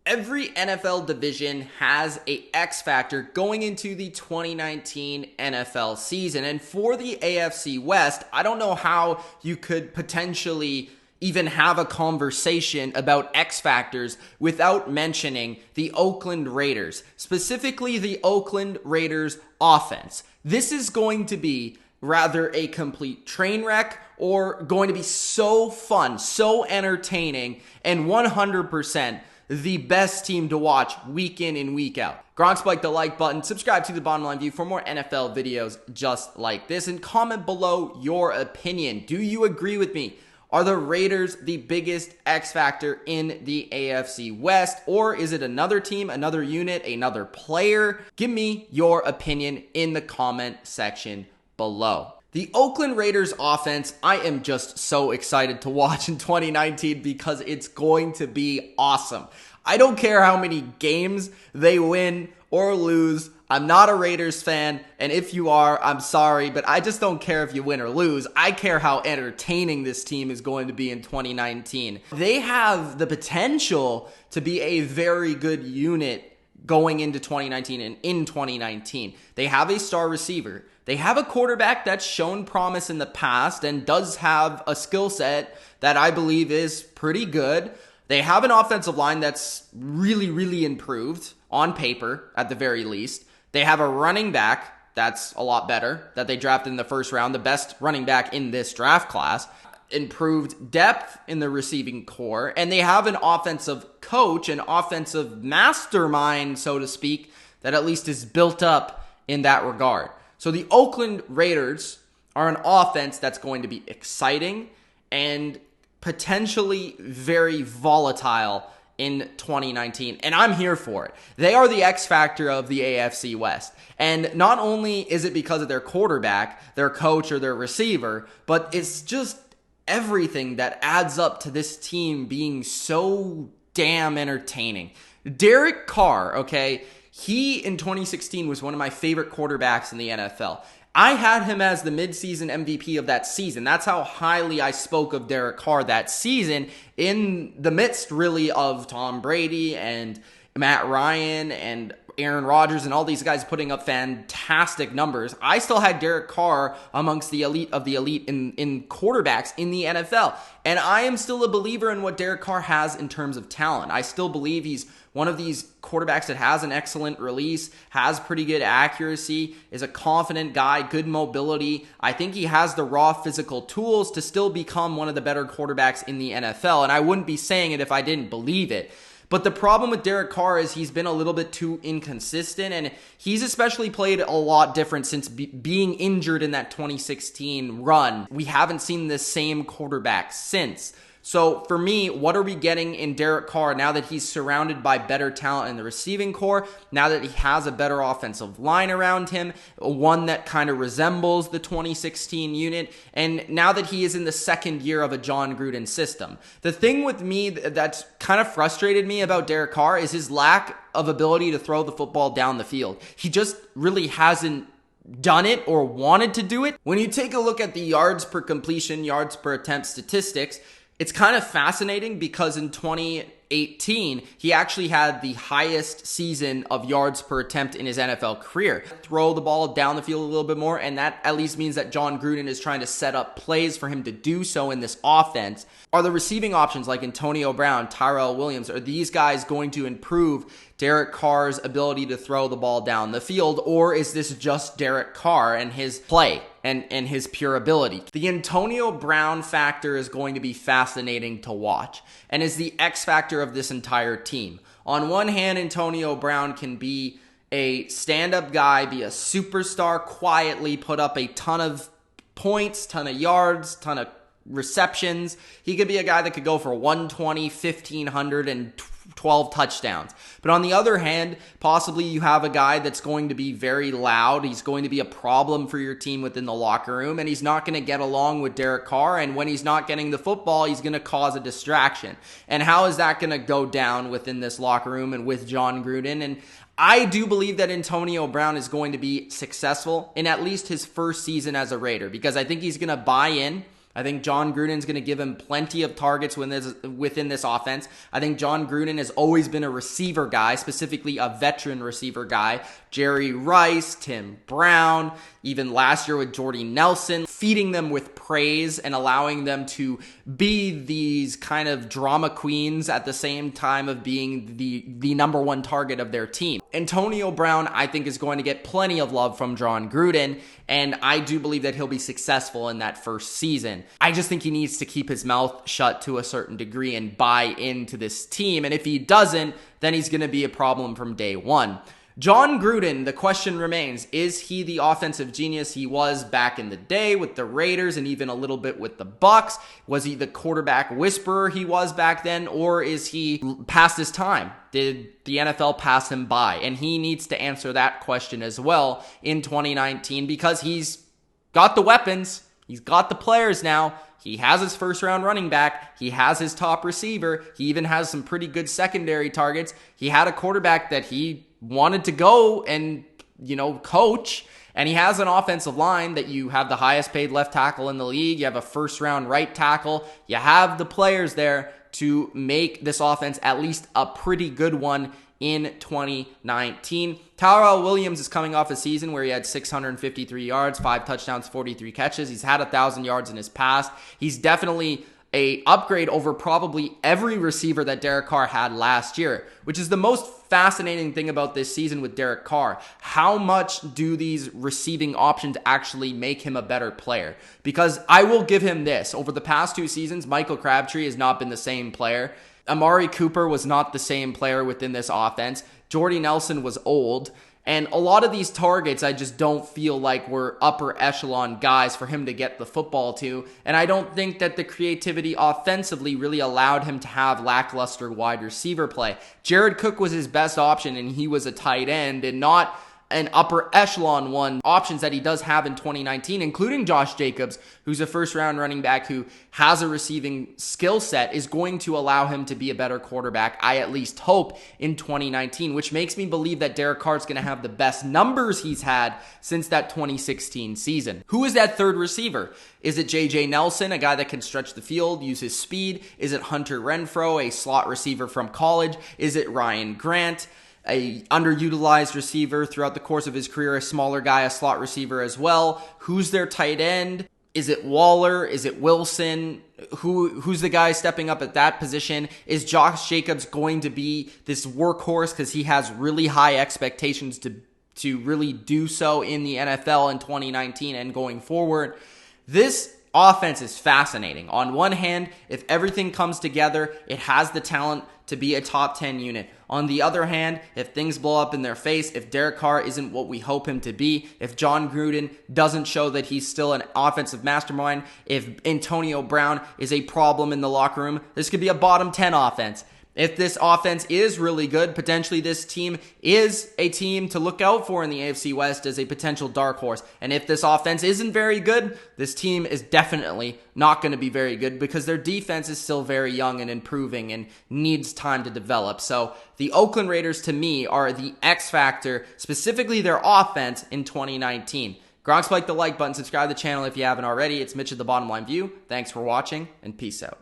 Every NFL division has a X factor going into the 2019 NFL season. And for the AFC West, I don't know how you could potentially even have a conversation about X factors without mentioning the Oakland Raiders, specifically the Oakland Raiders offense. This is going to be rather a complete train wreck or going to be so fun, so entertaining, and 100% the best team to watch week in and week out. Gronk spike the like button, subscribe to The Bottom Line View for more NFL videos just like this, and comment below your opinion. Do you agree with me? Are the Raiders the biggest X factor in the AFC West, or is it another team, another unit, another player? Give me your opinion in the comment section below. The Oakland Raiders offense, I am just so excited to watch in 2019 because it's going to be awesome. I don't care how many games they win or lose. I'm not a Raiders fan, and if you are, I'm sorry, but I just don't care if you win or lose. I care how entertaining this team is going to be in 2019. They have the potential to be a very good unit going into 2019 and in 2019. They have a star receiver. They have a quarterback that's shown promise in the past and does have a skill set that I believe is pretty good. They have an offensive line that's really improved on paper at the very least. They have a running back that's a lot better that they drafted in the first round, the best running back in this draft class. Improved depth in the receiving core, and they have an offensive coach, an offensive mastermind, so to speak, that at least is built up in that regard. So the Oakland Raiders are an offense that's going to be exciting and potentially very volatile in 2019, and I'm here for it. They are the X factor of the AFC West, and not only is it because of their quarterback, their coach, or their receiver, but it's just everything that adds up to this team being so damn entertaining. Derek Carr, okay, he in 2016 was one of my favorite quarterbacks in the NFL. I had him as the midseason MVP of that season. That's how highly I spoke of Derek Carr that season, in the midst really of Tom Brady and Matt Ryan and Aaron Rodgers and all these guys putting up fantastic numbers. I still had Derek Carr amongst the elite of the elite in quarterbacks in the NFL. And I am still a believer in what Derek Carr has in terms of talent. I still believe he's one of these quarterbacks that has an excellent release, has pretty good accuracy, is a confident guy, good mobility. I think he has the raw physical tools to still become one of the better quarterbacks in the NFL. And I wouldn't be saying it if I didn't believe it. But the problem with Derek Carr is he's been a little bit too inconsistent, and he's especially played a lot different since being injured in that 2016 run. We haven't seen the same quarterback since. So for me, what are we getting in Derek Carr now that he's surrounded by better talent in the receiving core, now that he has a better offensive line around him, one that kind of resembles the 2016 unit, and now that he is in the second year of a John Gruden system? The thing with me that's kind of frustrated me about Derek Carr is his lack of ability to throw the football down the field. He just really hasn't done it or wanted to do it. When you take a look at the yards per completion, yards per attempt statistics, it's kind of fascinating because in 2018, he actually had the highest season of yards per attempt in his NFL career. Throw the ball down the field a little bit more, and that at least means that John Gruden is trying to set up plays for him to do so in this offense. Are the receiving options like Antonio Brown, Tyrell Williams, are these guys going to improve Derek Carr's ability to throw the ball down the field, or is this just Derek Carr and his play and his pure ability? The Antonio Brown factor is going to be fascinating to watch and is the X factor of this entire team. On one hand, Antonio Brown can be a stand-up guy, be a superstar, quietly put up a ton of points, ton of yards, ton of receptions. He could be a guy that could go for 120, 1,500, and 12 touchdowns. But on the other hand, possibly you have a guy that's going to be very loud. He's going to be a problem for your team within the locker room, and he's not going to get along with Derek Carr. And when he's not getting the football, he's going to cause a distraction. And how is that going to go down within this locker room and with John Gruden? And I do believe that Antonio Brown is going to be successful in at least his first season as a Raider, because I think he's going to buy in I think John Gruden's going to give him plenty of targets within this offense. I think John Gruden has always been a receiver guy, specifically a veteran receiver guy. Jerry Rice, Tim Brown, even last year with Jordy Nelson, feeding them with praise and allowing them to be these kind of drama queens at the same time of being the number one target of their team. Antonio Brown, I think, is going to get plenty of love from John Gruden, and I do believe that he'll be successful in that first season. I just think he needs to keep his mouth shut to a certain degree and buy into this team, and if he doesn't, then he's going to be a problem from day one. John Gruden, the question remains, is he the offensive genius he was back in the day with the Raiders and even a little bit with the Bucs? Was he the quarterback whisperer he was back then, or is he past his time? Did the NFL pass him by? And he needs to answer that question as well in 2019 because he's got the weapons, he's got the players now. He has his first round running back. He has his top receiver. He even has some pretty good secondary targets. He had a quarterback that he wanted to go and, coach. And he has an offensive line that you have the highest paid left tackle in the league. You have a first round right tackle. You have the players there to make this offense at least a pretty good one in 2019. Tyrell Williams is coming off a season where he had 653 yards, 5 touchdowns, 43 catches. He's had 1,000 yards in his past. He's definitely a upgrade over probably every receiver that Derek Carr had last year, which is the most fascinating thing about this season with Derek Carr. How much do these receiving options actually make him a better player? Because I will give him this. Over the past 2 seasons, Michael Crabtree has not been the same player. Amari Cooper was not the same player within this offense. Jordy Nelson was old. And a lot of these targets, I just don't feel like were upper echelon guys for him to get the football to. And I don't think that the creativity offensively really allowed him to have lackluster wide receiver play. Jared Cook was his best option, and he was a tight end and not an upper echelon one. Options that he does have in 2019, including Josh Jacobs, who's a first round running back who has a receiving skill set, is going to allow him to be a better quarterback, I at least hope, in 2019, which makes me believe that Derek Carr's going to have the best numbers he's had since that 2016 season. Who is that third receiver? Is it JJ Nelson, a guy that can stretch the field, use his speed? Is it Hunter Renfrow, a slot receiver from college? Is it Ryan Grant, a underutilized receiver throughout the course of his career, a smaller guy, a slot receiver as well? Who's their tight end? Is it Waller? Is it Wilson? Who's the guy stepping up at that position? Is Josh Jacobs going to be this workhorse because he has really high expectations to really do so in the NFL in 2019 and going forward? This offense is fascinating. On one hand, if everything comes together, it has the talent to be a top 10 unit. On the other hand, if things blow up in their face, if Derek Carr isn't what we hope him to be, if John Gruden doesn't show that he's still an offensive mastermind, if Antonio Brown is a problem in the locker room, this could be a bottom 10 offense. If this offense is really good, potentially this team is a team to look out for in the AFC West as a potential dark horse. And if this offense isn't very good, this team is definitely not going to be very good because their defense is still very young and improving and needs time to develop. So the Oakland Raiders, to me, are the X Factor, specifically their offense in 2019. Gronk, spike the like button, subscribe to the channel if you haven't already. It's Mitch at The Bottom Line View. Thanks for watching, and peace out.